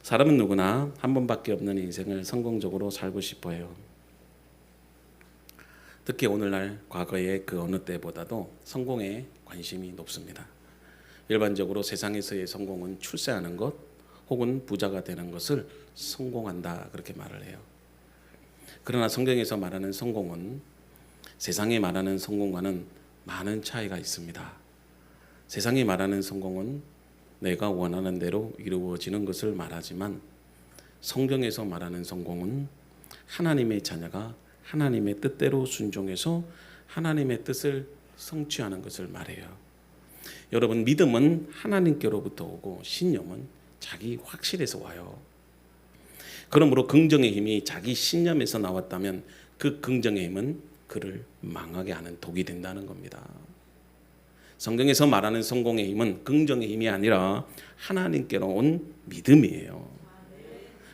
사람은 누구나 한 번밖에 없는 인생을 성공적으로 살고 싶어 해요. 특히 오늘날 과거의 그 어느 때보다도 성공에 관심이 높습니다. 일반적으로 세상에서의 성공은 출세하는 것 혹은 부자가 되는 것을 성공한다 그렇게 말을 해요. 그러나 성경에서 말하는 성공은 세상이 말하는 성공과는 많은 차이가 있습니다. 세상이 말하는 성공은 내가 원하는 대로 이루어지는 것을 말하지만 성경에서 말하는 성공은 하나님의 자녀가 하나님의 뜻대로 순종해서 하나님의 뜻을 성취하는 것을 말해요. 여러분, 믿음은 하나님께로부터 오고 신념은 자기 확실에서 와요. 그러므로 긍정의 힘이 자기 신념에서 나왔다면 그 긍정의 힘은 그를 망하게 하는 독이 된다는 겁니다. 성경에서 말하는 성공의 힘은 긍정의 힘이 아니라 하나님께로 온 믿음이에요.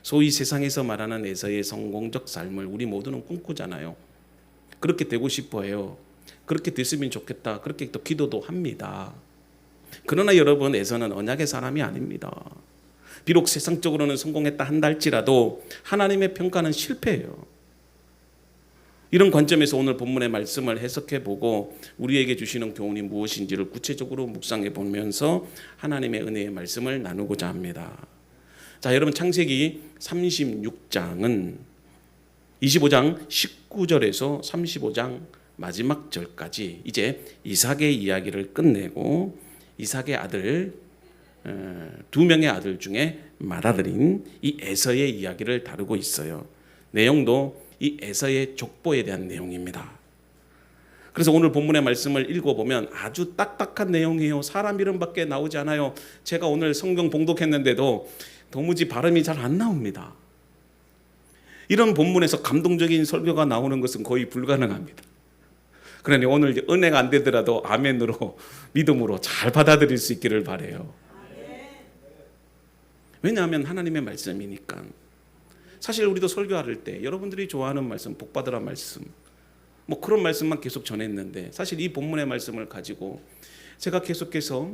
소위 세상에서 말하는 에서의 성공적 삶을 우리 모두는 꿈꾸잖아요. 그렇게 되고 싶어 해요. 그렇게 됐으면 좋겠다. 그렇게 또 기도도 합니다. 그러나 여러분, 에서는 언약의 사람이 아닙니다. 비록 세상적으로는 성공했다 한다 할지라도 하나님의 평가는 실패예요. 이런 관점에서 오늘 본문의 말씀을 해석해보고 우리에게 주시는 교훈이 무엇인지를 구체적으로 묵상해 보면서 하나님의 은혜의 말씀을 나누고자 합니다. 자, 여러분, 창세기 36장은 25장 19절에서 35장 마지막 절까지 이제 이삭의 이야기를 끝내고 이삭의 아들 두 명의 아들 중에 맏아들인 이 에서의 이야기를 다루고 있어요. 내용도 이 에서의 족보에 대한 내용입니다. 그래서 오늘 본문의 말씀을 읽어보면 아주 딱딱한 내용이에요. 사람 이름밖에 나오지 않아요. 제가 오늘 성경 봉독했는데도 도무지 발음이 잘 안 나옵니다. 이런 본문에서 감동적인 설교가 나오는 것은 거의 불가능합니다. 그러니 오늘 은혜가 안 되더라도 아멘으로 믿음으로 잘 받아들일 수 있기를 바라요. 왜냐하면 하나님의 말씀이니까. 사실 우리도 설교할 때 여러분들이 좋아하는 말씀, 복받으라 말씀, 뭐 그런 말씀만 계속 전했는데 사실 이 본문의 말씀을 가지고 제가 계속해서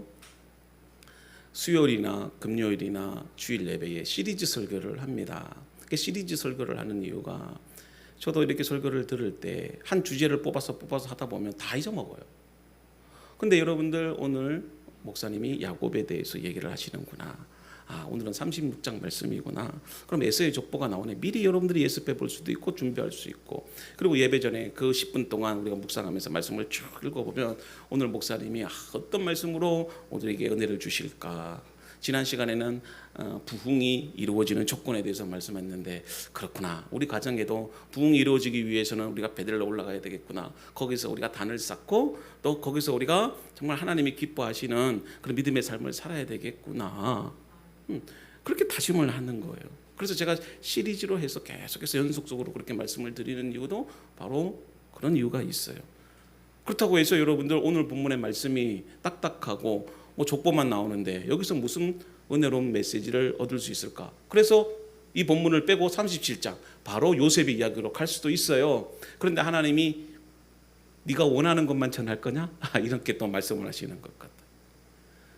수요일이나 금요일이나 주일 예배에 시리즈 설교를 합니다. 시리즈 설교를 하는 이유가 저도 이렇게 설교를 들을 때 한 주제를 뽑아서 하다 보면 다 잊어먹어요. 근데 여러분들 오늘 목사님이 야곱에 대해서 얘기를 하시는구나. 오늘은 36장 말씀이구나. 그럼 에서의 족보가 나오네. 미리 여러분들이 예습해 볼 수도 있고 준비할 수 있고, 그리고 예배 전에 그 10분 동안 우리가 묵상하면서 말씀을 쭉 읽어보면 오늘 목사님이 어떤 말씀으로 우리에게 은혜를 주실까. 지난 시간에는 부흥이 이루어지는 조건에 대해서 말씀했는데 그렇구나. 우리 가정에도 부흥이 이루어지기 위해서는 우리가 베들레 올라가야 되겠구나. 거기서 우리가 단을 쌓고 또 거기서 우리가 정말 하나님이 기뻐하시는 그런 믿음의 삶을 살아야 되겠구나. 그렇게 다짐을 하는 거예요. 그래서 제가 시리즈로 해서 계속해서 연속적으로 그렇게 말씀을 드리는 이유도 바로 그런 이유가 있어요. 그렇다고 해서 여러분들 오늘 본문의 말씀이 딱딱하고 뭐 족보만 나오는데 여기서 무슨 은혜로운 메시지를 얻을 수 있을까? 그래서 이 본문을 빼고 37장 바로 요셉의 이야기로 갈 수도 있어요. 그런데 하나님이 네가 원하는 것만 전할 거냐? 이렇게 또 말씀을 하시는 것 같아요.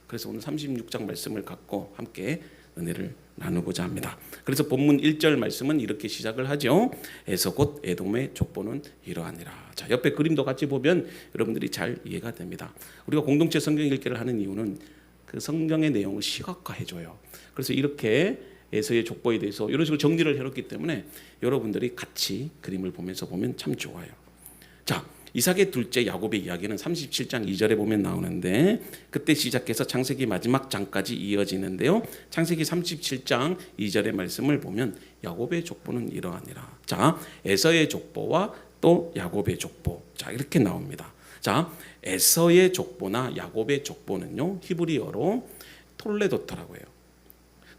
그래서 오늘 36장 말씀을 갖고 함께 은혜를 나누고자 합니다. 그래서 본문 1절 말씀은 이렇게 시작을 하죠. 에서 곧 에돔의 족보는 이러하니라. 자, 옆에 그림도 같이 보면 여러분들이 잘 이해가 됩니다. 우리가 공동체 성경 읽기를 하는 이유는 그 성경의 내용을 시각화해줘요. 그래서 이렇게 에서의 족보에 대해서 이런 식으로 정리를 해놓기 때문에 여러분들이 같이 그림을 보면서 보면 참 좋아요. 자, 이삭의 둘째 야곱의 이야기는 37장 2절에 보면 나오는데 그때 시작해서 창세기 마지막 장까지 이어지는데요. 창세기 37장 2절의 말씀을 보면 야곱의 족보는 이러하니라. 자, 에서의 족보와 또 야곱의 족보. 자, 이렇게 나옵니다. 자, 에서의 족보나 야곱의 족보는요, 히브리어로 톨레도트라고 해요.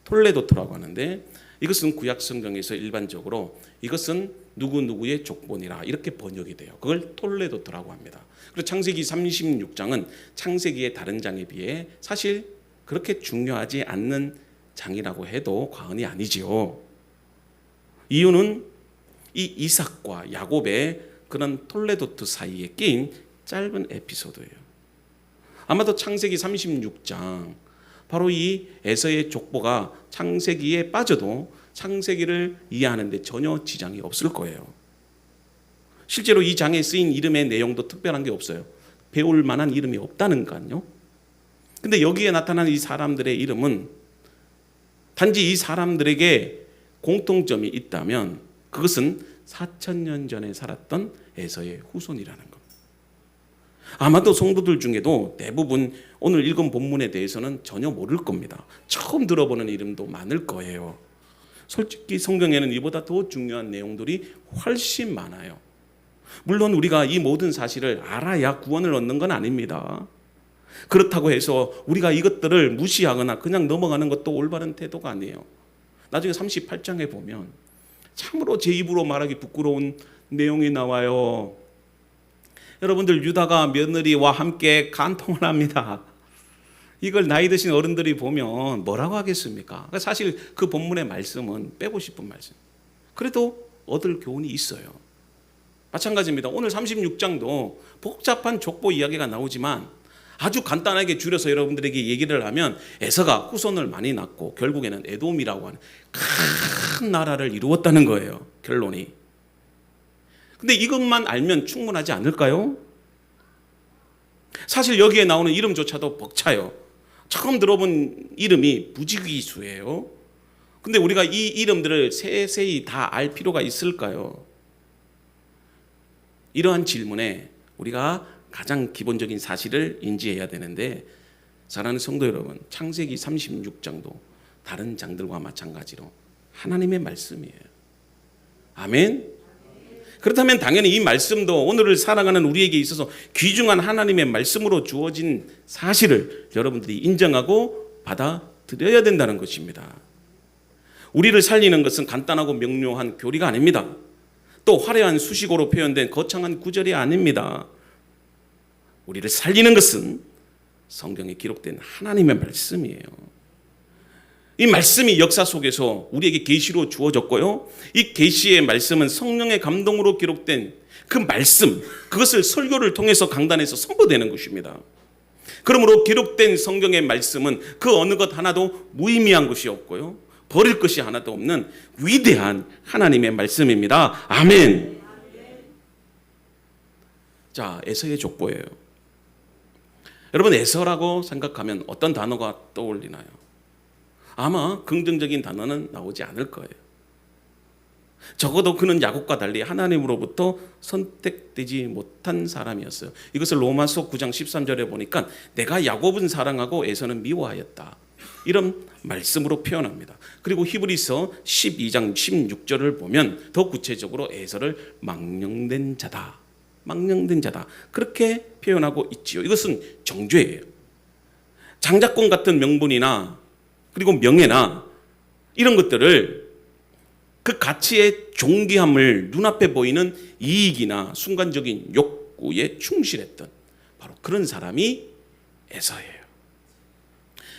톨레도트라고 하는데 이것은 구약 성경에서 일반적으로 이것은 누구누구의 족보니라 이렇게 번역이 돼요. 그걸 톨레도트라고 합니다. 그리고 창세기 36장은 창세기의 다른 장에 비해 사실 그렇게 중요하지 않는 장이라고 해도 과언이 아니지요. 이유는 이 이삭과 야곱의 그런 톨레도트 사이에 끼인 짧은 에피소드예요. 아마도 창세기 36장 바로 이 에서의 족보가 창세기에 빠져도 창세기를 이해하는 데 전혀 지장이 없을 거예요. 실제로 이 장에 쓰인 이름의 내용도 특별한 게 없어요. 배울 만한 이름이 없다는가요. 근데 여기에 나타난 이 사람들의 이름은 단지 이 사람들에게 공통점이 있다면 그것은 4,000년 전에 살았던 에서의 후손이라는 겁니다. 아마도 성도들 중에도 대부분 오늘 읽은 본문에 대해서는 전혀 모를 겁니다. 처음 들어보는 이름도 많을 거예요. 솔직히 성경에는 이보다 더 중요한 내용들이 훨씬 많아요. 물론 우리가 이 모든 사실을 알아야 구원을 얻는 건 아닙니다. 그렇다고 해서 우리가 이것들을 무시하거나 그냥 넘어가는 것도 올바른 태도가 아니에요. 나중에 38장에 보면 참으로 제 입으로 말하기 부끄러운 내용이 나와요. 여러분들, 유다가 며느리와 함께 간통을 합니다. 이걸 나이 드신 어른들이 보면 뭐라고 하겠습니까? 사실 그 본문의 말씀은 빼고 싶은 말씀. 그래도 얻을 교훈이 있어요. 마찬가지입니다. 오늘 36장도 복잡한 족보 이야기가 나오지만 아주 간단하게 줄여서 여러분들에게 얘기를 하면 에서가 후손을 많이 낳고 결국에는 에돔이라고 하는 큰 나라를 이루었다는 거예요. 결론이. 근데 이것만 알면 충분하지 않을까요? 사실 여기에 나오는 이름조차도 벅차요. 처음 들어본 이름이 부지기수예요. 근데 우리가 이 이름들을 세세히 다 알 필요가 있을까요? 이러한 질문에 우리가 가장 기본적인 사실을 인지해야 되는데, 사랑하는 성도 여러분, 창세기 36장도 다른 장들과 마찬가지로 하나님의 말씀이에요. 아멘. 그렇다면 당연히 이 말씀도 오늘을 살아가는 우리에게 있어서 귀중한 하나님의 말씀으로 주어진 사실을 여러분들이 인정하고 받아들여야 된다는 것입니다. 우리를 살리는 것은 간단하고 명료한 교리가 아닙니다. 또 화려한 수식어로 표현된 거창한 구절이 아닙니다. 우리를 살리는 것은 성경에 기록된 하나님의 말씀이에요. 이 말씀이 역사 속에서 우리에게 계시로 주어졌고요. 이 계시의 말씀은 성령의 감동으로 기록된 그 말씀, 그것을 설교를 통해서 강단에서 선포되는 것입니다. 그러므로 기록된 성경의 말씀은 그 어느 것 하나도 무의미한 것이 없고요, 버릴 것이 하나도 없는 위대한 하나님의 말씀입니다. 아멘. 자, 에서의 족보예요. 여러분, 에서라고 생각하면 어떤 단어가 떠올리나요? 아마 긍정적인 단어는 나오지 않을 거예요. 적어도 그는 야곱과 달리 하나님으로부터 선택되지 못한 사람이었어요. 이것을 로마서 9장 13절에 보니까 내가 야곱은 사랑하고 에서는 미워하였다, 이런 말씀으로 표현합니다. 그리고 히브리서 12장 16절을 보면 더 구체적으로 에서를 망령된 자다, 망령된 자다, 그렇게 표현하고 있지요. 이것은 정죄예요. 장자권 같은 명분이나 그리고 명예나 이런 것들을, 그 가치의 존귀함을 눈앞에 보이는 이익이나 순간적인 욕구에 충실했던 바로 그런 사람이 에서예요.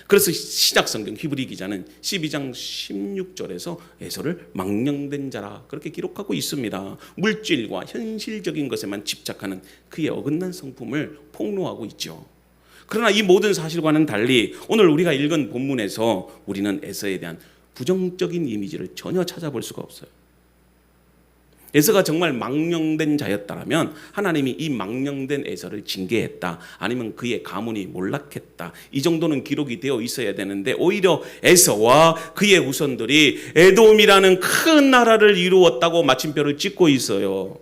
그래서 시작성경 히브리 기자는 12장 16절에서 에서를 망령된 자라 그렇게 기록하고 있습니다. 물질과 현실적인 것에만 집착하는 그의 어긋난 성품을 폭로하고 있죠. 그러나 이 모든 사실과는 달리 오늘 우리가 읽은 본문에서 우리는 에서에 대한 부정적인 이미지를 전혀 찾아볼 수가 없어요. 에서가 정말 망령된 자였다면 하나님이 이 망령된 에서를 징계했다, 아니면 그의 가문이 몰락했다, 이 정도는 기록이 되어 있어야 되는데 오히려 에서와 그의 후손들이 에돔이라는 큰 나라를 이루었다고 마침표를 찍고 있어요.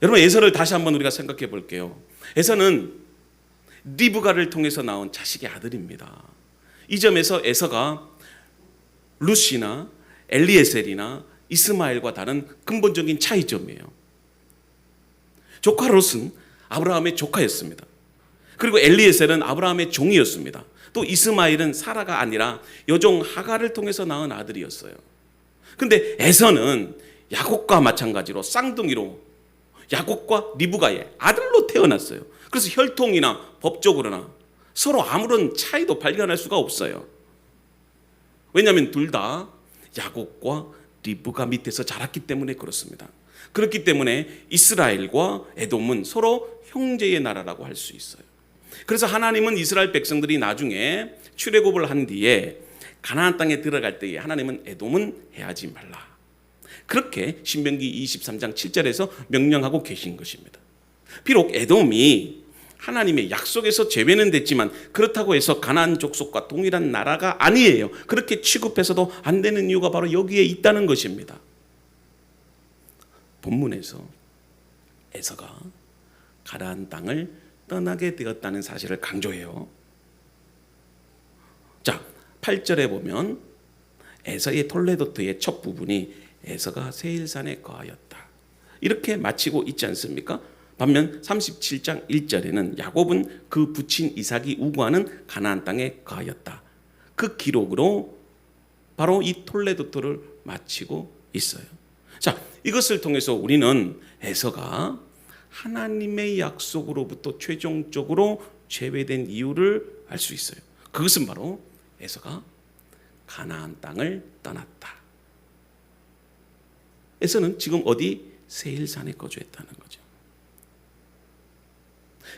여러분, 에서를 다시 한번 우리가 생각해 볼게요. 에서는 리브가를 통해서 나온 자식의 아들입니다. 이 점에서 에서가 룻이나 엘리에셀이나 이스마엘과 다른 근본적인 차이점이에요. 조카 롯은 아브라함의 조카였습니다. 그리고 엘리에셀은 아브라함의 종이었습니다. 또 이스마엘은 사라가 아니라 여종 하갈을 통해서 낳은 아들이었어요. 근데 에서는 야곱과 마찬가지로 쌍둥이로 야곱과 리브가의 아들로 태어났어요. 그래서 혈통이나 법적으로나 서로 아무런 차이도 발견할 수가 없어요. 왜냐하면 둘 다 야곱과 리브가 밑에서 자랐기 때문에 그렇습니다. 그렇기 때문에 이스라엘과 에돔은 서로 형제의 나라라고 할 수 있어요. 그래서 하나님은 이스라엘 백성들이 나중에 출애굽을 한 뒤에 가나안 땅에 들어갈 때에 하나님은 에돔은 해하지 말라. 그렇게 신명기 23장 7절에서 명령하고 계신 것입니다. 비록 에돔이 하나님의 약속에서 제외는 됐지만 그렇다고 해서 가나안 족속과 동일한 나라가 아니에요. 그렇게 취급해서도 안 되는 이유가 바로 여기에 있다는 것입니다. 본문에서 에서가 가나안 땅을 떠나게 되었다는 사실을 강조해요. 자, 8절에 보면 에서의 톨레도트의 첫 부분이 에서가 세일산에 거하였다. 이렇게 마치고 있지 않습니까? 반면 37장 1절에는 야곱은 그 부친 이삭이 우거하는 가나안 땅에 거하였다. 그 기록으로 바로 이 톨레도트를 마치고 있어요. 자, 이것을 통해서 우리는 에서가 하나님의 약속으로부터 최종적으로 제외된 이유를 알 수 있어요. 그것은 바로 에서가 가나안 땅을 떠났다. 에서는 지금 어디? 세일산에 거주했다는 거죠.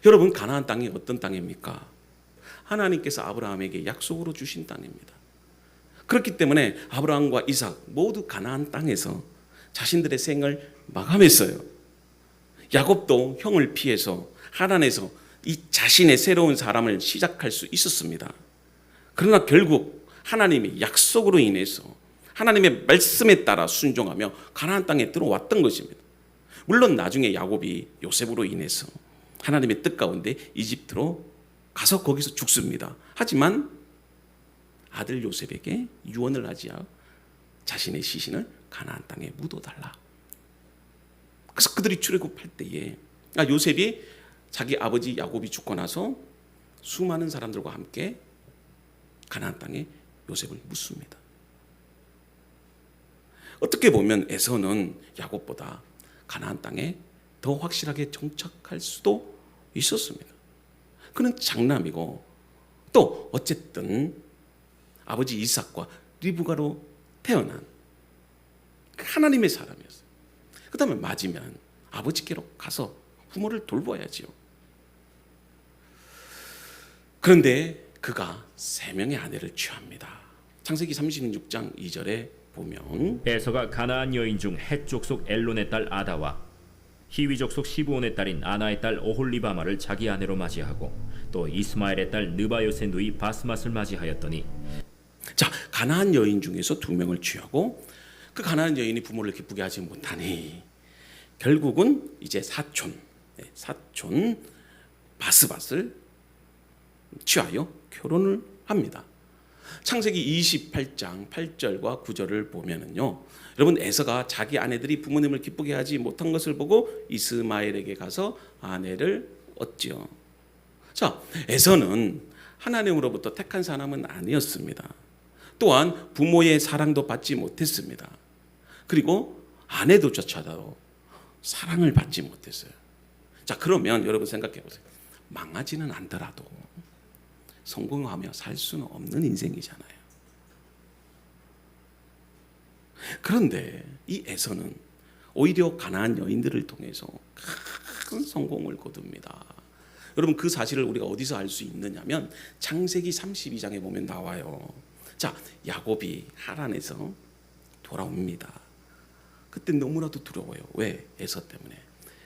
여러분, 가나안 땅이 어떤 땅입니까? 하나님께서 아브라함에게 약속으로 주신 땅입니다. 그렇기 때문에 아브라함과 이삭 모두 가나안 땅에서 자신들의 생을 마감했어요. 야곱도 형을 피해서 하란에서 이 자신의 새로운 사람을 시작할 수 있었습니다. 그러나 결국 하나님의 약속으로 인해서 하나님의 말씀에 따라 순종하며 가나안 땅에 들어왔던 것입니다. 물론 나중에 야곱이 요셉으로 인해서 하나님의 뜻 가운데 이집트로 가서 거기서 죽습니다. 하지만 아들 요셉에게 유언을 하지야 자신의 시신을 가나안 땅에 묻어달라. 그래서 그들이 출애굽할 때에 요셉이 자기 아버지 야곱이 죽고 나서 수많은 사람들과 함께 가나안 땅에 요셉을 묻습니다. 어떻게 보면 에서는 야곱보다 가나안 땅에 더 확실하게 정착할 수도 있었습니다. 그는 장남이고 또 어쨌든 아버지 이삭과 리브가로 태어난 하나님의 사람이었어요. 그 다음에 맞으면 아버지께로 가서 부모를 돌봐야지요. 그런데 그가 3명의 아내를 취합니다. 창세기 36장 2절에 보면 에서가 가나안 여인 중 헷 족속 엘론의 딸 아다와 히위 족속 시브온의 딸인 아나의 딸 오홀리바마를 자기 아내로 맞이하고 또 이스마엘의 딸 느바요의 누이 바스맛을 맞이하였더니, 자, 가나안 여인 중에서 2명을 취하고 그 가나안 여인이 부모를 기쁘게 하지 못하니 결국은 이제 사촌 바스밧을 취하여 결혼을 합니다. 창세기 28장 8절과 9절을 보면은요, 여러분, 에서가 자기 아내들이 부모님을 기쁘게 하지 못한 것을 보고 이스마엘에게 가서 아내를 얻지요. 자, 에서는 하나님으로부터 택한 사람은 아니었습니다. 또한 부모의 사랑도 받지 못했습니다. 그리고 아내도조차도 사랑을 받지 못했어요. 자, 그러면 여러분 생각해 보세요. 망하지는 않더라도 성공하며 살 수는 없는 인생이잖아요. 그런데 이 에서는 오히려 가나안 여인들을 통해서 큰 성공을 거둡니다. 여러분, 그 사실을 우리가 어디서 알 수 있느냐면 창세기 32장에 보면 나와요. 자, 야곱이 하란에서 돌아옵니다. 그때 너무나도 두려워요. 왜? 에서 때문에.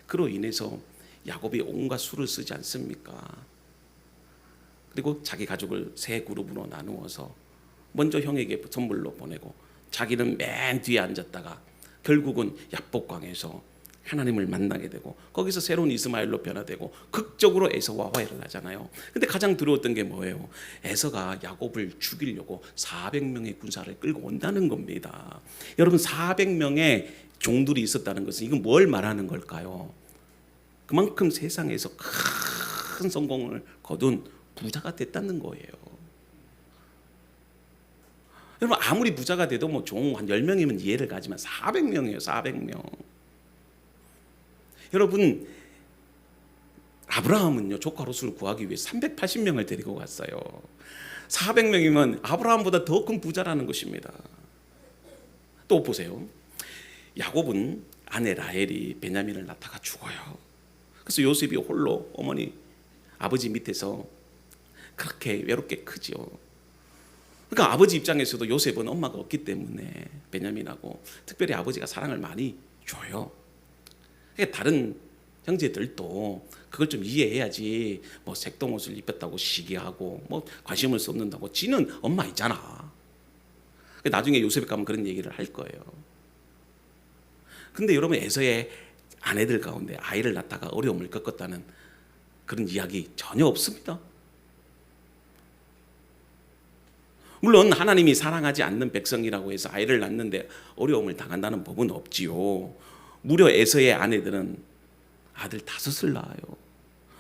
그로 인해서 야곱이 온갖 수를 쓰지 않습니까? 그리고 자기 가족을 3그룹으로 나누어서 먼저 형에게 선물로 보내고 자기는 맨 뒤에 앉았다가 결국은 야복강에서 하나님을 만나게 되고 거기서 새로운 이스마엘로 변화되고 극적으로 에서와 화해를 하잖아요. 근데 가장 두려웠던 게 뭐예요? 에서가 야곱을 죽이려고 400명의 군사를 끌고 온다는 겁니다. 여러분, 400명의 종들이 있었다는 것은 이건 뭘 말하는 걸까요? 그만큼 세상에서 큰 성공을 거둔 부자가 됐다는 거예요. 여러분, 아무리 부자가 돼도 뭐 종 한 10명이면 이해를 가지만 400명이에요. 400명. 여러분, 아브라함은요, 조카 롯을 구하기 위해 380명을 데리고 갔어요. 400명이면 아브라함보다 더 큰 부자라는 것입니다. 또 보세요. 야곱은 아내 라헬이 베냐민을 낳다가 죽어요. 그래서 요셉이 홀로 어머니 아버지 밑에서 그렇게 외롭게 크죠. 그러니까 아버지 입장에서도 요셉은 엄마가 없기 때문에 베냐민하고 특별히 아버지가 사랑을 많이 줘요. 그러니까 다른 형제들도 그걸 좀 이해해야지. 뭐 색동옷을 입혔다고 시기하고 뭐 관심을 쏟는다고, 지는 엄마 있잖아. 나중에 요셉에 가면 그런 얘기를 할 거예요. 근데 여러분, 에서의 아내들 가운데 아이를 낳다가 어려움을 겪었다는 그런 이야기 전혀 없습니다. 물론 하나님이 사랑하지 않는 백성이라고 해서 아이를 낳는데 어려움을 당한다는 법은 없지요. 무려 에서의 아내들은 아들 5을 낳아요.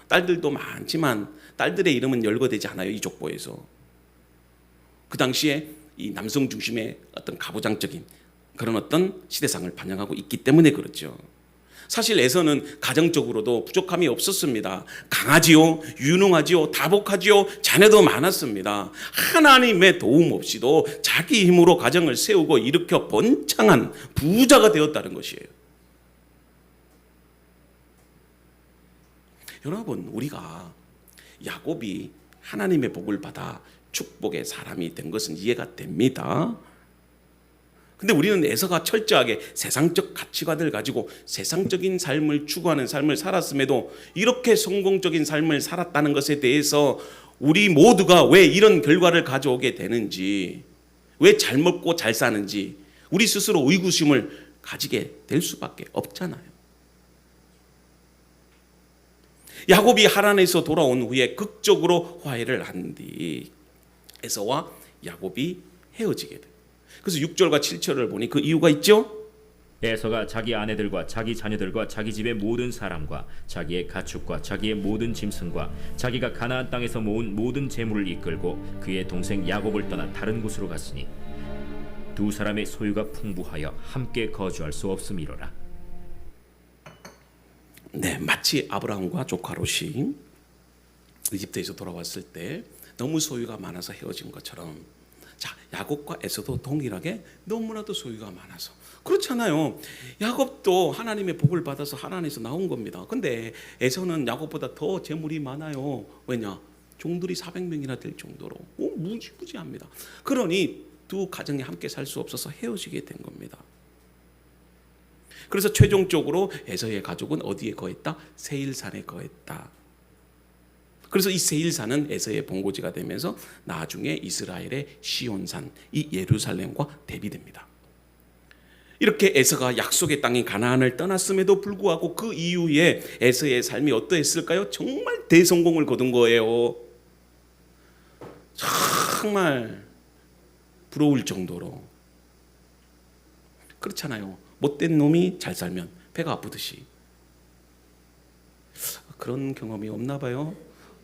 딸들도 많지만 딸들의 이름은 열거되지 않아요, 이 족보에서. 그 당시에 이 남성 중심의 어떤 가부장적인 그런 어떤 시대상을 반영하고 있기 때문에 그렇죠. 사실 에서는 가정적으로도 부족함이 없었습니다. 강하지요, 유능하지요, 다복하지요, 자녀도 많았습니다. 하나님의 도움 없이도 자기 힘으로 가정을 세우고 일으켜 번창한 부자가 되었다는 것이에요. 여러분, 우리가 야곱이 하나님의 복을 받아 축복의 사람이 된 것은 이해가 됩니다. 근데 우리는 에서가 철저하게 세상적 가치관을 가지고 세상적인 삶을 추구하는 삶을 살았음에도 이렇게 성공적인 삶을 살았다는 것에 대해서 우리 모두가 왜 이런 결과를 가져오게 되는지, 왜 잘 먹고 잘 사는지 우리 스스로 의구심을 가지게 될 수밖에 없잖아요. 야곱이 하란에서 돌아온 후에 극적으로 화해를 한 뒤 에서와 야곱이 헤어지게 돼요. 그래서 6절과 7절을 보니 그 이유가 있죠. 에서가 자기 아내들과 자기 자녀들과 자기 집의 모든 사람과 자기의 가축과 자기의 모든 짐승과 자기가 가나안 땅에서 모은 모든 재물을 이끌고 그의 동생 야곱을 떠나 다른 곳으로 갔으니 두 사람의 소유가 풍부하여 함께 거주할 수 없음이로라. 네, 마치 아브라함과 조카 롯이 이집트에서 돌아왔을 때 너무 소유가 많아서 헤어진 것처럼, 자, 야곱과 에서도 동일하게 너무나도 소유가 많아서 그렇잖아요. 야곱도 하나님의 복을 받아서 하나님에서 나온 겁니다. 근데 에서는 야곱보다 더 재물이 많아요. 왜냐? 종들이 400명이나 될 정도로 무지무지합니다. 그러니 두 가정이 함께 살 수 없어서 헤어지게 된 겁니다. 그래서 최종적으로 에서의 가족은 어디에 거했다? 세일산에 거했다. 그래서 이 세일산은 에서의 본고지가 되면서 나중에 이스라엘의 시온산, 이 예루살렘과 대비됩니다. 이렇게 에서가 약속의 땅인 가나안을 떠났음에도 불구하고 그 이후에 에서의 삶이 어떠했을까요? 정말 대성공을 거둔 거예요. 정말 부러울 정도로. 그렇잖아요. 못된 놈이 잘 살면 배가 아프듯이. 그런 경험이 없나 봐요.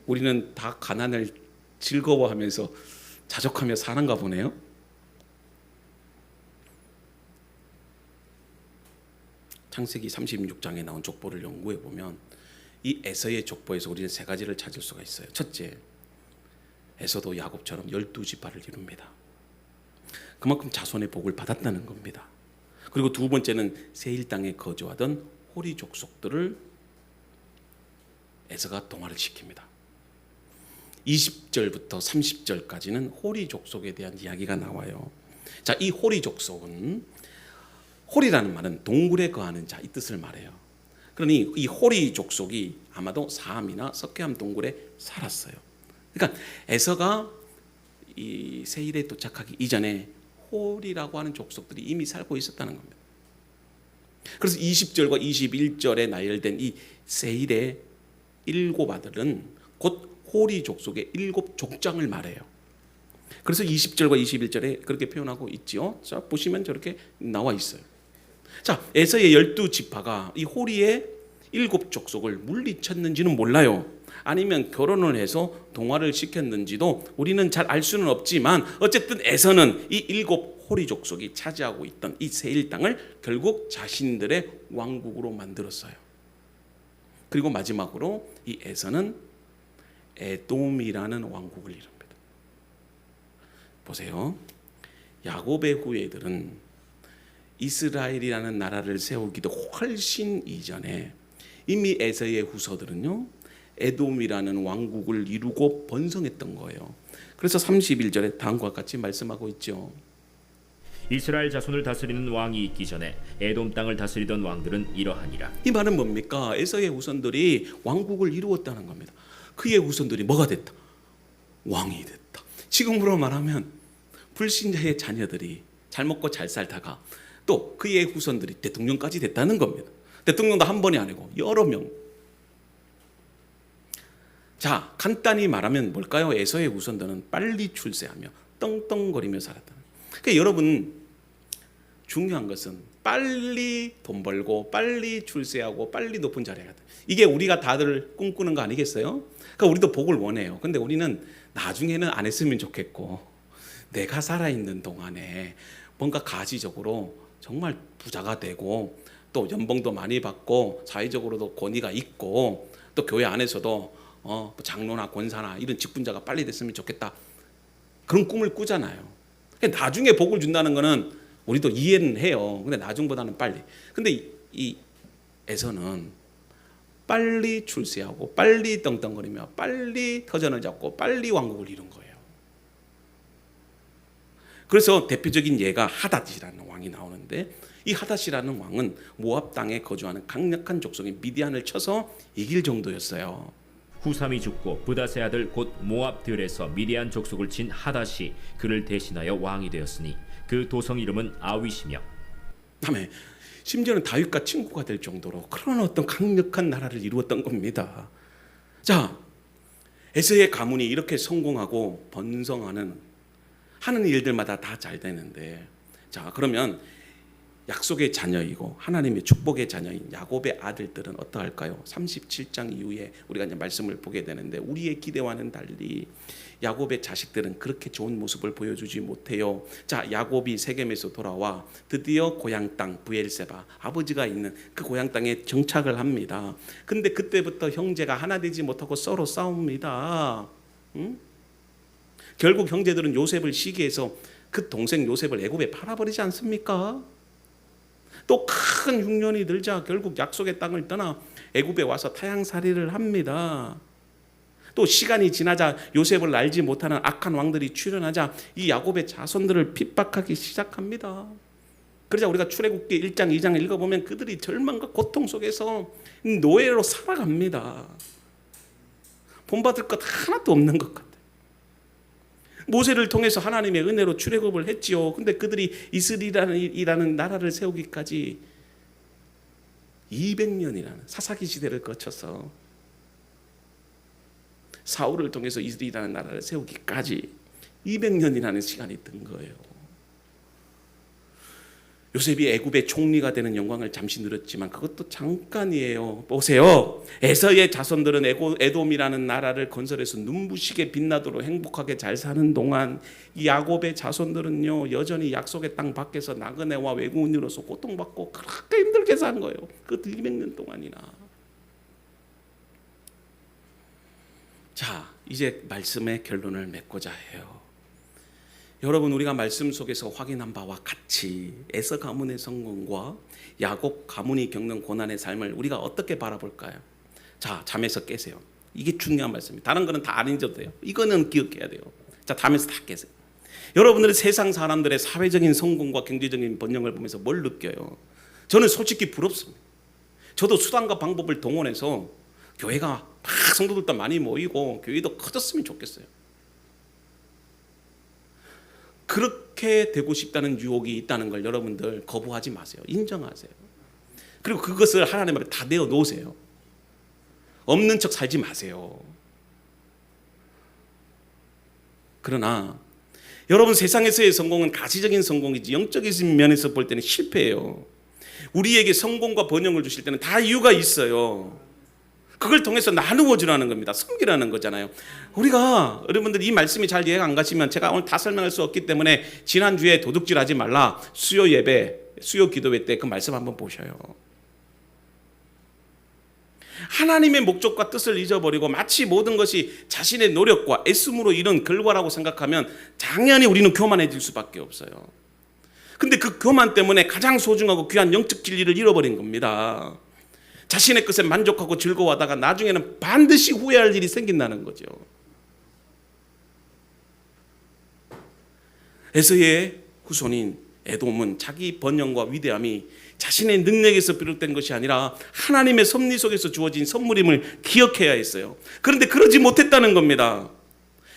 우리는 다 가난을 즐거워하면서 자족하며 사는가 보네요. 창세기 36장에 나온 족보를 연구해 보면 이 에서의 족보에서 우리는 3가지를 찾을 수가 있어요. 첫째, 에서도 야곱처럼 12지파를 이룹니다. 그만큼 자손의 복을 받았다는 겁니다. 그리고 두 번째는 세일 땅에 거주하던 호리 족속들을 에서가 동화를 시킵니다. 20절부터 30절까지는 호리 족속에 대한 이야기가 나와요. 자, 이 호리 족속은, 호리라는 말은 동굴에 거하는 자, 이 뜻을 말해요. 그러니 이 호리 족속이 아마도 사암이나 석회암 동굴에 살았어요. 그러니까 에서가 이 세일에 도착하기 이전에 호리라고 하는 족속들이 이미 살고 있었다는 겁니다. 그래서 20절과 21절에 나열된 이 세일의 7 아들은 곧 호리 족속의 7 족장을 말해요. 그래서 20절과 21절에 그렇게 표현하고 있지요. 자, 보시면 저렇게 나와 있어요. 자, 에서의 12지파가 이 호리의 7 족속을 물리쳤는지는 몰라요. 아니면 결혼을 해서 동화를 시켰는지도 우리는 잘 알 수는 없지만, 어쨌든 에서는 이 7 호리 족속이 차지하고 있던 이 세일 땅을 결국 자신들의 왕국으로 만들었어요. 그리고 마지막으로 이 에서는 에돔이라는 왕국을 이룹니다. 보세요. 야곱의 후예들은 이스라엘이라는 나라를 세우기도 훨씬 이전에 이미 에서의 후손들은요, 에돔이라는 왕국을 이루고 번성했던 거예요. 그래서 31절에 다음과 같이 말씀하고 있죠. 이스라엘 자손을 다스리는 왕이 있기 전에 에돔 땅을 다스리던 왕들은 이러하니라. 이 말은 뭡니까? 에서의 후손들이 왕국을 이루었다는 겁니다. 그의 후손들이 뭐가 됐다? 왕이 됐다. 지금으로 말하면 불신자의 자녀들이 잘 먹고 잘 살다가 또 그의 후손들이 대통령까지 됐다는 겁니다. 대통령도 한 번이 아니고 여러 명. 자, 간단히 말하면 뭘까요? 에서의 후손들은 빨리 출세하며 떵떵거리며 살았다. 그러니까 여러분, 중요한 것은 빨리 돈 벌고 빨리 출세하고 빨리 높은 자리에 가다. 이게 우리가 다들 꿈꾸는 거 아니겠어요? 그러니까 우리도 복을 원해요. 근데 우리는 나중에는 안 했으면 좋겠고, 내가 살아있는 동안에 뭔가 가지적으로 정말 부자가 되고 또 연봉도 많이 받고 사회적으로도 권위가 있고 또 교회 안에서도 장로나 권사나 이런 직분자가 빨리 됐으면 좋겠다. 그런 꿈을 꾸잖아요. 나중에 복을 준다는 거는 우리도 이해는 해요. 근데 나중보다는 빨리. 근데 이 에서는 빨리 출세하고 빨리 떵떵거리며 빨리 터전을 잡고 빨리 왕국을 이룬 거예요. 그래서 대표적인 예가 하닷이라는 왕이 나오는데, 이 하닷이라는 왕은 모압 땅에 거주하는 강력한 족속인 미디안을 쳐서 이길 정도였어요. 후삼이 죽고 브닷의 아들 곧 모압 들에서 미디안 족속을 친 하닷이 그를 대신하여 왕이 되었으니 그 도성 이름은 아윗이며, 다음에 심지어는 다윗과 친구가 될 정도로 그런 어떤 강력한 나라를 이루었던 겁니다. 자, 에서의 가문이 이렇게 성공하고 번성하는 하는 일들마다 다 잘 되는데, 자, 그러면 약속의 자녀이고 하나님의 축복의 자녀인 야곱의 아들들은 어떠할까요? 37장 이후에 우리가 이제 말씀을 보게 되는데, 우리의 기대와는 달리 야곱의 자식들은 그렇게 좋은 모습을 보여주지 못해요. 자, 야곱이 세겜에서 돌아와 드디어 고향 땅 브엘세바, 아버지가 있는 그 고향 땅에 정착을 합니다. 근데 그때부터 형제가 하나 되지 못하고 서로 싸웁니다. 결국 형제들은 요셉을 시기해서 그 동생 요셉을 애굽에 팔아버리지 않습니까? 또 큰 흉년이 들자 결국 약속의 땅을 떠나 애굽에 와서 타향살이를 합니다. 또 시간이 지나자 요셉을 알지 못하는 악한 왕들이 출현하자 이 야곱의 자손들을 핍박하기 시작합니다. 그러자 우리가 출애굽기 1장 2장을 읽어보면 그들이 절망과 고통 속에서 노예로 살아갑니다. 본받을 것 하나도 없는 것 같아요. 모세를 통해서 하나님의 은혜로 출애굽을 했지요. 근데 그들이 이스라엘이라는 나라를 세우기까지 200년이라는 사사기 시대를 거쳐서, 사울을 통해서 이스라엘이라는 나라를 세우기까지 200년이라는 시간이 든 거예요. 요셉이 애굽의 총리가 되는 영광을 잠시 누렸지만 그것도 잠깐이에요. 보세요. 에서의 자손들은 에돔이라는 나라를 건설해서 눈부시게 빛나도록 행복하게 잘 사는 동안 이 야곱의 자손들은요, 여전히 약속의 땅 밖에서 나그네와 외국인으로서 고통받고 그렇게 힘들게 산 거예요. 그것도 200년 동안이나. 자, 이제 말씀의 결론을 맺고자 해요. 여러분, 우리가 말씀 속에서 확인한 바와 같이 에서 가문의 성공과 야곱 가문이 겪는 고난의 삶을 우리가 어떻게 바라볼까요? 자, 잠에서 깨세요. 이게 중요한 말씀입니다. 다른 거는 다 안 잊어도 돼요. 이거는 기억해야 돼요. 자, 잠에서 다 깨세요. 여러분들은 세상 사람들의 사회적인 성공과 경제적인 번영을 보면서 뭘 느껴요? 저는 솔직히 부럽습니다. 저도 수단과 방법을 동원해서 교회가 막 성도들도 많이 모이고 교회도 커졌으면 좋겠어요. 그렇게 되고 싶다는 유혹이 있다는 걸 여러분들 거부하지 마세요. 인정하세요. 그리고 그것을 하나님 앞에 다 내어 놓으세요. 없는 척 살지 마세요. 그러나 여러분, 세상에서의 성공은 가시적인 성공이지 영적인 면에서 볼 때는 실패예요. 우리에게 성공과 번영을 주실 때는 다 이유가 있어요. 그걸 통해서 나누어 주라는 겁니다. 섬기라는 거잖아요. 우리가, 여러분들 이 말씀이 잘 이해가 안 가시면 제가 오늘 다 설명할 수 없기 때문에 지난주에 도둑질하지 말라 수요 예배, 수요 기도회 때 그 말씀 한번 보셔요. 하나님의 목적과 뜻을 잊어버리고 마치 모든 것이 자신의 노력과 애씀으로 이룬 결과라고 생각하면 당연히 우리는 교만해질 수밖에 없어요. 근데 그 교만 때문에 가장 소중하고 귀한 영적 진리를 잃어버린 겁니다. 자신의 것에 만족하고 즐거워하다가 나중에는 반드시 후회할 일이 생긴다는 거죠. 에서의 후손인 에돔은 자기 번영과 위대함이 자신의 능력에서 비롯된 것이 아니라 하나님의 섭리 속에서 주어진 선물임을 기억해야 했어요. 그런데 그러지 못했다는 겁니다.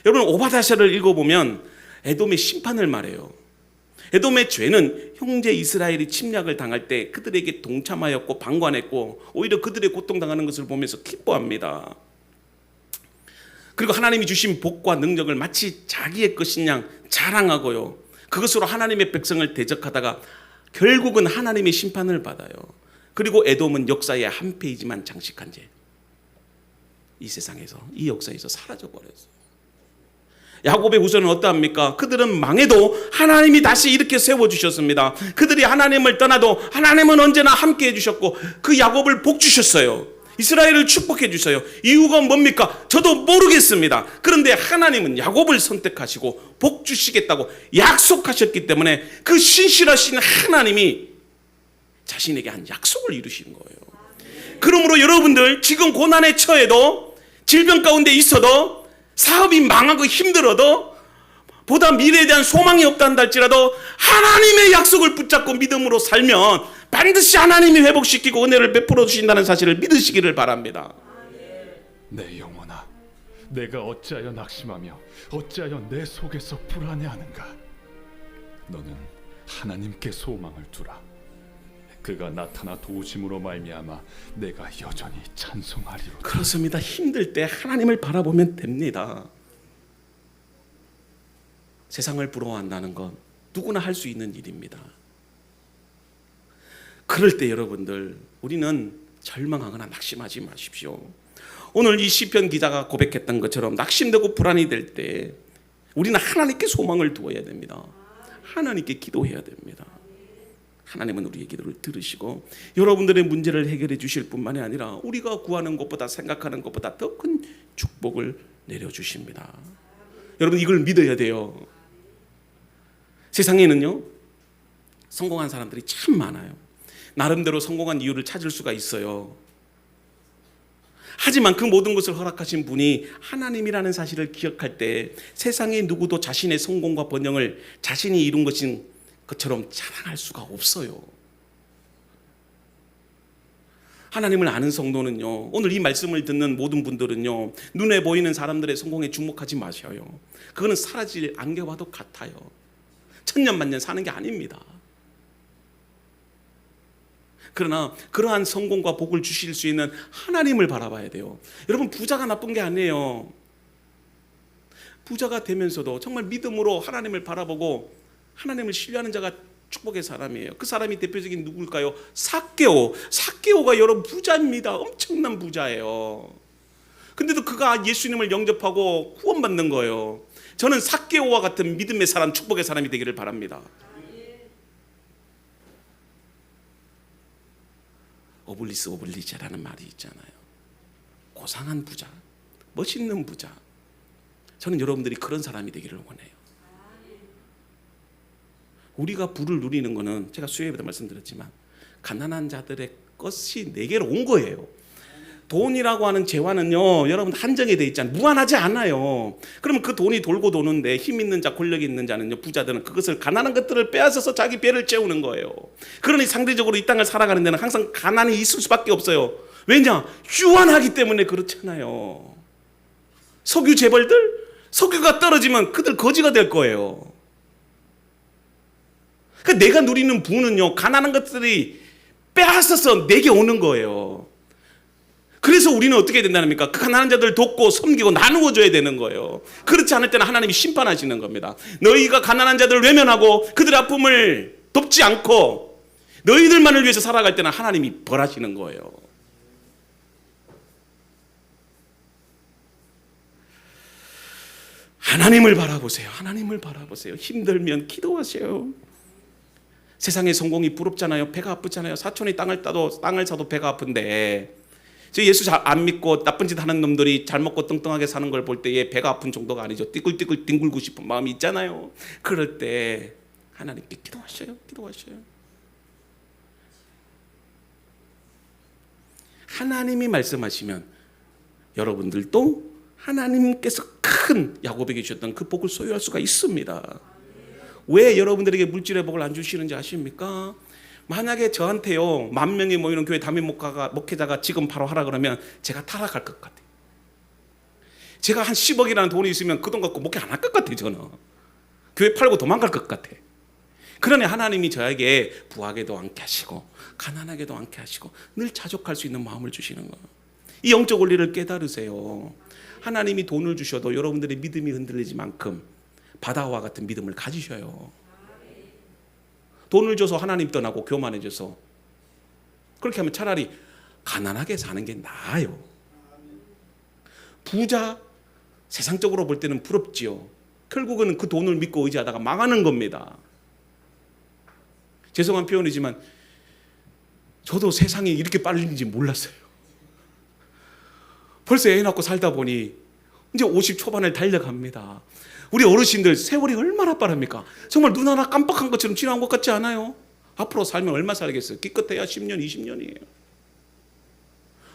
여러분, 오바댜를 읽어보면 에돔의 심판을 말해요. 에돔의 죄는 형제 이스라엘이 침략을 당할 때 그들에게 동참하였고 방관했고 오히려 그들의 고통당하는 것을 보면서 기뻐합니다. 그리고 하나님이 주신 복과 능력을 마치 자기의 것인 양 자랑하고요, 그것으로 하나님의 백성을 대적하다가 결국은 하나님의 심판을 받아요. 그리고 에돔은 역사의 한 페이지만 장식한 채 이 세상에서, 이 역사에서 사라져버렸어요. 야곱의 후손은 어떠합니까? 그들은 망해도 하나님이 다시 이렇게 세워주셨습니다. 그들이 하나님을 떠나도 하나님은 언제나 함께 해주셨고 그 야곱을 복주셨어요. 이스라엘을 축복해 주셔요. 이유가 뭡니까? 저도 모르겠습니다. 그런데 하나님은 야곱을 선택하시고 복주시겠다고 약속하셨기 때문에 그 신실하신 하나님이 자신에게 한 약속을 이루신 거예요. 그러므로 여러분들 지금 고난에 처해도, 질병 가운데 있어도, 사업이 망하고 힘들어도, 보다 미래에 대한 소망이 없다 할지라도 하나님의 약속을 붙잡고 믿음으로 살면 반드시 하나님이 회복시키고 은혜를 베풀어 주신다는 사실을 믿으시기를 바랍니다. 내 영혼아, 내가 어찌하여 낙심하며 어찌하여 내 속에서 불안해하는가? 너는 하나님께 소망을 두라. 그가 나타나 도우심으로 말미암아 내가 여전히 찬송하리로다. 그렇습니다. 힘들 때 하나님을 바라보면 됩니다. 세상을 부러워한다는 건 누구나 할 수 있는 일입니다. 그럴 때 여러분들, 우리는 절망하거나 낙심하지 마십시오. 오늘 이 시편 기자가 고백했던 것처럼 낙심되고 불안이 될 때 우리는 하나님께 소망을 두어야 됩니다. 하나님께 기도해야 됩니다. 하나님은 우리의 기도를 들으시고 여러분들의 문제를 해결해 주실 뿐만이 아니라 우리가 구하는 것보다 생각하는 것보다 더 큰 축복을 내려주십니다. 여러분, 이걸 믿어야 돼요. 세상에는요, 성공한 사람들이 참 많아요. 나름대로 성공한 이유를 찾을 수가 있어요. 하지만 그 모든 것을 허락하신 분이 하나님이라는 사실을 기억할 때 세상의 누구도 자신의 성공과 번영을 자신이 이룬 것인 것처럼 자랑할 수가 없어요. 하나님을 아는 성도는요, 오늘 이 말씀을 듣는 모든 분들은요, 눈에 보이는 사람들의 성공에 주목하지 마셔요. 그거는 사라질 안개와도 같아요. 천년만년 사는 게 아닙니다. 그러나 그러한 성공과 복을 주실 수 있는 하나님을 바라봐야 돼요. 여러분, 부자가 나쁜 게 아니에요. 부자가 되면서도 정말 믿음으로 하나님을 바라보고 하나님을 신뢰하는 자가 축복의 사람이에요. 그 사람이 대표적인 누굴까요? 삭개오. 삭개오가 여러분 부자입니다. 엄청난 부자예요. 근데도 그가 예수님을 영접하고 구원받는 거예요. 저는 삭개오와 같은 믿음의 사람, 축복의 사람이 되기를 바랍니다. 오블리스 오블리제라는 말이 있잖아요. 고상한 부자, 멋있는 부자. 저는 여러분들이 그런 사람이 되기를 원해요. 우리가 부를 누리는 것은 제가 수요일에도 말씀드렸지만 가난한 자들의 것이 내게로 온 거예요. 돈이라고 하는 재화는요, 여러분 한정이 돼 있잖아요. 무한하지 않아요. 그러면 그 돈이 돌고 도는데 힘 있는 자, 권력 있는 자는요, 부자들은 그것을 가난한 것들을 빼앗아서 자기 배를 채우는 거예요. 그러니 상대적으로 이 땅을 살아가는 데는 항상 가난이 있을 수밖에 없어요. 왜냐? 유한하기 때문에 그렇잖아요. 석유 재벌들, 석유가 떨어지면 그들 거지가 될 거예요. 그러니까 내가 누리는 부는요, 가난한 것들이 빼앗아서 내게 오는 거예요. 그래서 우리는 어떻게 해야 된다니까? 그 가난한 자들 돕고 섬기고 나누어 줘야 되는 거예요. 그렇지 않을 때는 하나님이 심판하시는 겁니다. 너희가 가난한 자들을 외면하고 그들의 아픔을 돕지 않고 너희들만을 위해서 살아갈 때는 하나님이 벌하시는 거예요. 하나님을 바라보세요. 하나님을 바라보세요. 힘들면 기도하세요. 세상의 성공이 부럽잖아요. 배가 아프잖아요. 사촌이 땅을 사도 배가 아픈데, 저 예수 안 믿고 나쁜 짓 하는 놈들이 잘 먹고 뚱뚱하게 사는 걸 볼 때에 배가 아픈 정도가 아니죠. 띠꿀띠꿀 뒹굴고 싶은 마음이 있잖아요. 그럴 때 하나님께 기도하셔요. 기도하셔요. 하나님이 말씀하시면 여러분들도 하나님께서 큰 야곱에게 주셨던 그 복을 소유할 수가 있습니다. 왜 여러분들에게 물질의 복을 안 주시는지 아십니까? 만약에 저한테요 10,000명이 모이는 교회 담임 목회자가 지금 바로 하라 그러면 제가 타락할 것 같아요. 제가 한 10억이라는 돈이 있으면 그 돈 갖고 목회 안 할 것 같아요. 저는 교회 팔고 도망갈 것 같아. 그러니 하나님이 저에게 부하게도 않게 하시고 가난하게도 않게 하시고 늘 자족할 수 있는 마음을 주시는 거예요. 이 영적 원리를 깨달으세요. 하나님이 돈을 주셔도 여러분들의 믿음이 흔들리지 만큼 바다와 같은 믿음을 가지셔요. 돈을 줘서 하나님 떠나고 교만해져서 그렇게 하면 차라리 가난하게 사는 게 나아요. 부자 세상적으로 볼 때는 부럽지요. 결국은 그 돈을 믿고 의지하다가 망하는 겁니다. 죄송한 표현이지만 저도 세상이 이렇게 빨리는지 몰랐어요. 벌써 애 낳고 살다 보니 이제 50 초반을 달려갑니다. 우리 어르신들 세월이 얼마나 빠릅니까? 정말 눈 하나 깜빡한 것처럼 지나온 것 같지 않아요? 앞으로 살면 얼마 살겠어요? 기껏해야 10년, 20년이에요.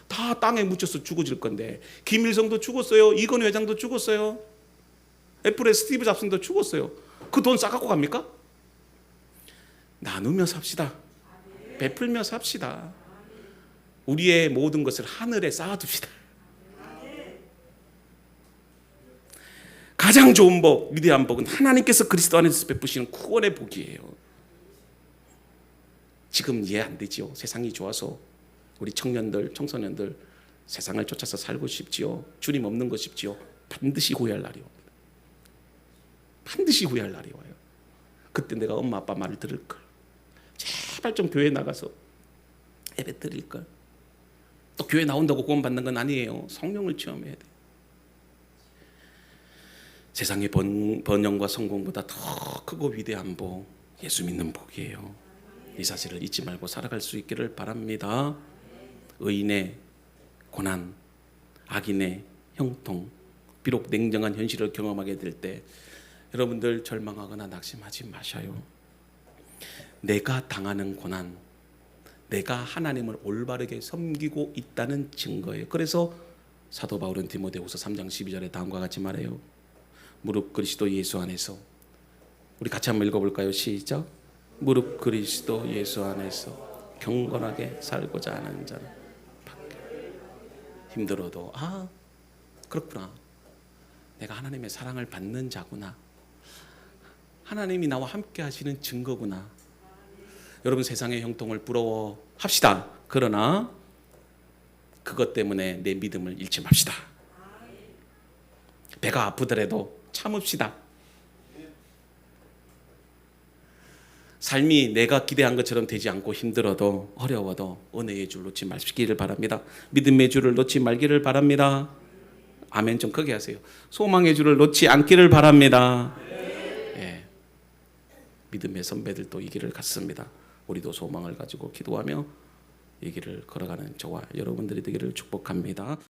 다 땅에 묻혀서 죽어질 건데 김일성도 죽었어요. 이건희 회장도 죽었어요. 애플의 스티브 잡슨도 죽었어요. 그 돈 싸갖고 갑니까? 나누며 삽시다. 베풀며 삽시다. 우리의 모든 것을 하늘에 쌓아둡시다. 가장 좋은 복, 위대한 복은 하나님께서 그리스도 안에서 베푸시는 구원의 복이에요. 지금 이해 안 되지요. 세상이 좋아서 우리 청년들, 청소년들 세상을 쫓아서 살고 싶지요. 주님 없는 거 싶지요. 반드시 후회할 날이 옵니다. 반드시 후회할 날이 와요. 그때 내가 엄마 아빠 말을 들을 걸. 제발 좀 교회 나가서 예배 드릴 걸. 또 교회 나온다고 구원 받는 건 아니에요. 성령을 체험해야 돼. 세상의 번영과 성공보다 더 크고 위대한 복, 예수 믿는 복이에요. 이 사실을 잊지 말고 살아갈 수 있기를 바랍니다. 의인의 고난, 악인의 형통, 비록 냉정한 현실을 경험하게 될 때 여러분들 절망하거나 낙심하지 마셔요. 내가 당하는 고난, 내가 하나님을 올바르게 섬기고 있다는 증거예요. 그래서 사도 바울은 디모데후서 3장 12절에 다음과 같이 말해요. 무릇 그리스도 예수 안에서, 우리 같이 한번 읽어볼까요? 시작. 무릇 그리스도 예수 안에서 경건하게 살고자 하는 자는 밖에. 힘들어도 그렇구나, 내가 하나님의 사랑을 받는 자구나, 하나님이 나와 함께 하시는 증거구나. 여러분 세상의 형통을 부러워합시다. 그러나 그것 때문에 내 믿음을 잃지 맙시다. 배가 아프더라도 참읍시다. 삶이 내가 기대한 것처럼 되지 않고 힘들어도 어려워도 은혜의 줄 놓지 마시기를 바랍니다. 믿음의 줄을 놓지 말기를 바랍니다. 아멘 좀 크게 하세요. 소망의 줄을 놓지 않기를 바랍니다. 예. 믿음의 선배들도 이 길을 갔습니다. 우리도 소망을 가지고 기도하며 이 길을 걸어가는 저와 여러분들이 되기를 축복합니다.